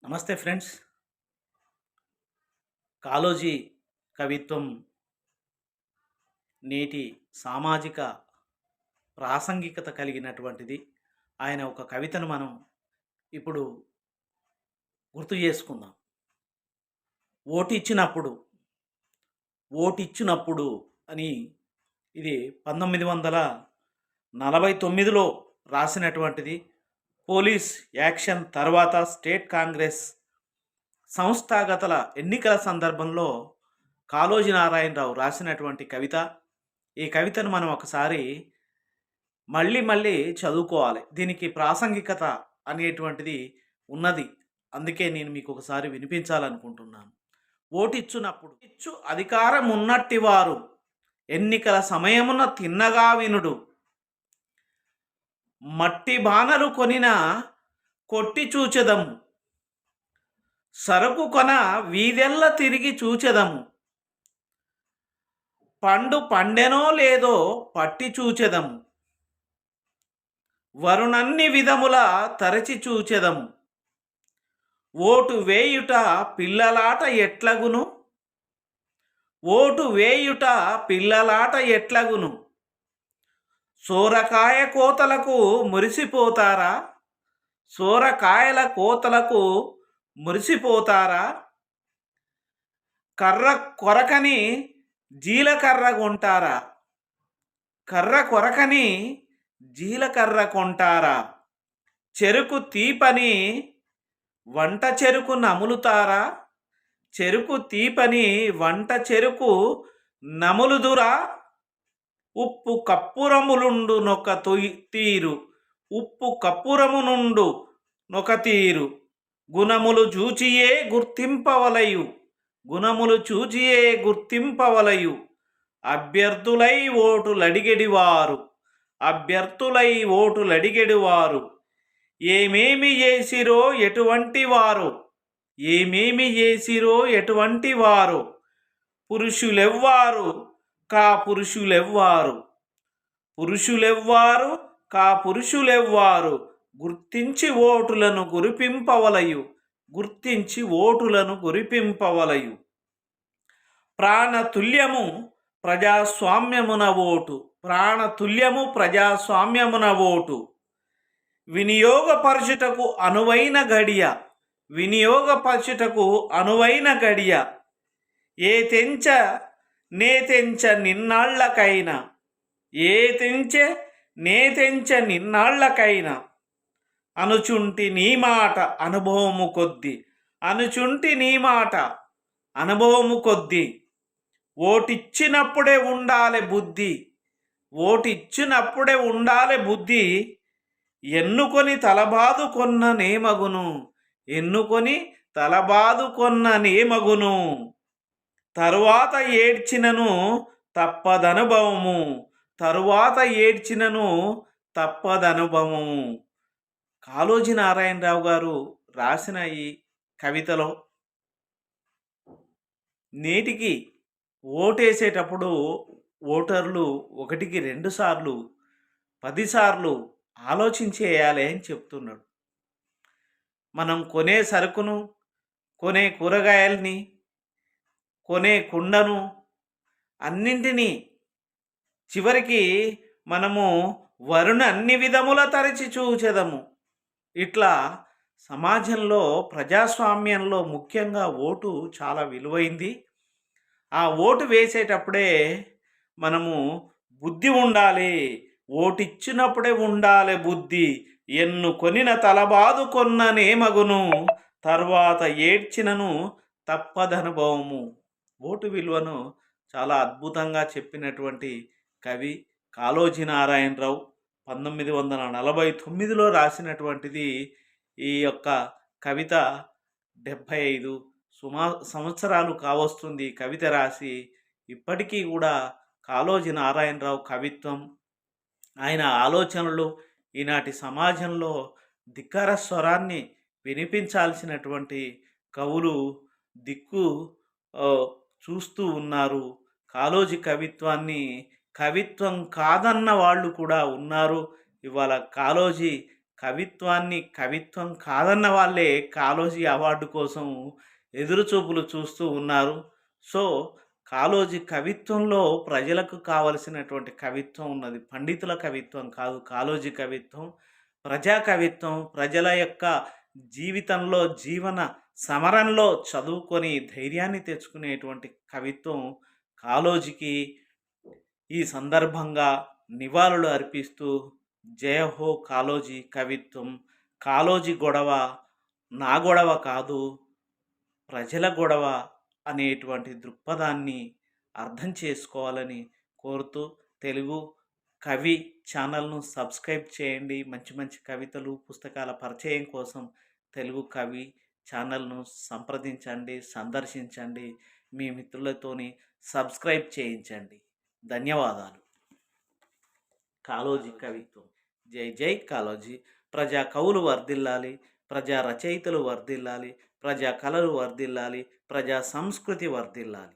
నమస్తే ఫ్రెండ్స్. కాళోజీ కవిత్వం నేటి సామాజిక ప్రాసంగికత కలిగినటువంటిది. ఆయన ఒక కవితను మనం ఇప్పుడు గుర్తు చేసుకుందాం. ఓటిచ్చినప్పుడు, ఓటిచ్చినప్పుడు అని ఇది 1949లో రాసినటువంటిది. పోలీస్ యాక్షన్ తర్వాత స్టేట్ కాంగ్రెస్ సంస్థాగతల ఎన్నికల సందర్భంలో కాళోజీ నారాయణరావు రాసినటువంటి కవిత. ఈ కవితను మనం ఒకసారి మళ్ళీ మళ్ళీ చదువుకోవాలి. దీనికి ప్రాసంగికత అనేటువంటిది ఉన్నది. అందుకే నేను మీకు ఒకసారి వినిపించాలనుకుంటున్నాను. ఓటిచ్చునప్పుడు ఇచ్చు అధికారం ఉన్నట్టి వారు ఎన్నికల సమయమున తిన్నగా వినుడు. మట్టి బాణలు కొనిన కొట్టి చూచెదము. సరుకు కొన వీధెల్ల తిరిగి చూచెదము. పండు పండెనో లేదో పట్టి చూచెదము. వరుణన్ని విధముల తరచి చూచెదము. ఓటు వేయుట పిల్లలాట ఎట్లగును. ఓటు వేయుట పిల్లలాట ఎట్లగును. సోరకాయ కోతలకు మురిసిపోతారా. సోరకాయల కోతలకు మురిసిపోతారా. కర్ర కొరకని జీలకర్ర కొంటారా. కర్ర కొరకని జీలకర్ర కొంటారా. చెరుకు తీపని వంట చెరుకు నములుతారా. చెరుకు తీపని వంట చెరుకు నములుదురా. ఉప్పు కప్పురములుండు నొక తీరు. ఉప్పు కప్పురము నుండు నొక తీరు. గుణములు చూచియే గుర్తింపవలయు. గుణములు చూచియే గుర్తింపవలయు. అభ్యర్థులై ఓటులడిగెడివారు. అభ్యర్థులై ఓటులడిగెడివారు. ఏమేమి చేసిరో ఎటువంటి వారు. ఏమేమి చేసిరో ఎటువంటి వారు. పురుషులెవ్వారు కా పురుషులెవ్వారు. పురుషులెవ్వారు కా పురుషులెవ్వారు. గుర్తించి ఓటులను గురిపింపవలయు. గుర్తించి ఓటులను గురిపింపవలయు. ప్రాణతుల్యము ప్రజాస్వామ్యమున ఓటు. ప్రాణతుల్యము ప్రజాస్వామ్యమున ఓటు. వినియోగపరచుటకు అనువైన గడియ. వినియోగపరచుటకు అనువైన గడియ. ఏ తెంచ నే తెంచ నిన్నాళ్లకైనా. ఏ తెంచె నే తెంచ నిన్నాళ్లకైనా. అనుచుంటి నీ మాట అనుభవము కొద్ది. అనుచుంటి నీ మాట అనుభవము కొద్ది. ఓటిచ్చినప్పుడే ఉండాలి బుద్ధి. ఓటిచ్చినప్పుడే ఉండాలి బుద్ధి. ఎన్నుకొని తలబాదుకొన్న నేమగును. ఎన్నుకొని తలబాదుకొన్న నేమగును. తరువాత ఏడ్చినను తప్పదనుభవము. తరువాత ఏడ్చినను తప్పదనుభవము. కాళోజీ నారాయణరావు గారు రాసిన ఈ కవితలో నేటికి ఓటేసేటప్పుడు ఓటర్లు 1కి 2 సార్లు 10 సార్లు ఆలోచించేయాలి అని చెప్తున్నాడు. మనం కొనే సరుకును, కొనే కూరగాయల్ని, కొనే కుండను అన్నింటినీ చివరికి మనము వరుణ అన్ని విధముల తరచి చూచెదము. ఇట్లా సమాజంలో ప్రజాస్వామ్యంలో ముఖ్యంగా ఓటు చాలా విలువైంది. ఆ ఓటు వేసేటప్పుడే మనము బుద్ధి ఉండాలి. ఓటిచ్చినప్పుడే ఉండాలి బుద్ధి. ఎన్నుకొనిన తలబాదుకొన్న నేమగును. తర్వాత ఏడ్చినను తప్పదనుభవము. ఓటు విలువను చాలా అద్భుతంగా చెప్పినటువంటి కవి కాళోజీ నారాయణరావు. 1949లో రాసినటువంటిది. ఈ యొక్క కవిత 75 సంవత్సరాలు కావస్తుంది కవిత రాసి. ఇప్పటికీ కూడా కాళోజీ నారాయణరావు కవిత్వం, ఆయన ఆలోచనలు ఈనాటి సమాజంలో ధిక్కార స్వరాన్ని వినిపించాల్సినటువంటి కవులు దిక్కు చూస్తూ ఉన్నారు. కాళోజీ కవిత్వాన్ని కవిత్వం కాదన్న వాళ్ళు కూడా ఉన్నారు. ఇవాళ కాళోజీ కవిత్వాన్ని కవిత్వం కాదన్న వాళ్ళే కాళోజీ అవార్డు కోసం ఎదురుచూపులు చూస్తూ ఉన్నారు. సో, కాళోజీ కవిత్వంలో ప్రజలకు కావలసినటువంటి కవిత్వం ఉన్నది. పండితుల కవిత్వం కాదు కాళోజీ కవిత్వం. ప్రజా కవిత్వం. ప్రజల యొక్క జీవితంలో, జీవన సమరంలో చదువుకొని ధైర్యాన్ని తెచ్చుకునేటువంటి కవిత్వం కాళోజీకి ఈ సందర్భంగా నివాళులు అర్పిస్తూ జయ హో కాళోజీ కవిత్వం. కాళోజీ గొడవ నా గొడవ కాదు, ప్రజల గొడవ అనేటువంటి దృక్పథాన్ని అర్థం చేసుకోవాలని కోరుతూ తెలుగు కవి ఛానల్ను సబ్స్క్రైబ్ చేయండి. మంచి మంచి కవితలు, పుస్తకాల పరిచయం కోసం తెలుగు కవి ఛానల్ను సంప్రదించండి, సందర్శించండి. మీ మిత్రులతోని సబ్స్క్రైబ్ చేయించండి. ధన్యవాదాలు. కాళోజీ కవిత్వం. జై జై కాళోజీ. ప్రజా కవులు వర్ధిల్లాలి, ప్రజా రచయితలు వర్ధిల్లాలి, ప్రజా కళలు వర్ధిల్లాలి, ప్రజా సంస్కృతి వర్ధిల్లాలి.